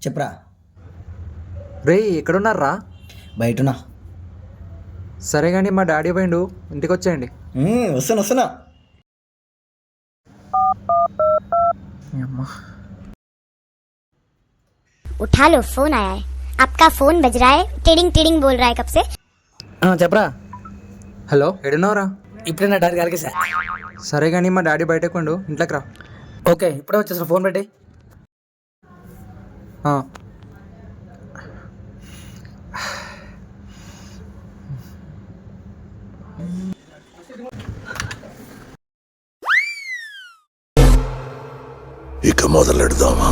చెప్పరా. రే ఎక్కడున్నారా? బయటనా. సరే కానీ మా డాడీ పోయిండు, ఇంటికి వచ్చేయండి. వస్తున్నా. उठा लो, फोन आया है. आपका फोन बज रहा है. टिडिंग टिडिंग बोल रहा है कब से. చెప్పరా. హలో, ఎడున్నావురా? ఇప్పుడే నా డాడీ గారికి సార్. సరే కానీ మా డాడీ బయటకు పోయిండు, ఇంట్లోకి రా. ఓకే, ఇప్పుడే వచ్చేసిన. ఫోన్ పెట్టి. ఇక మొదలెడదామా?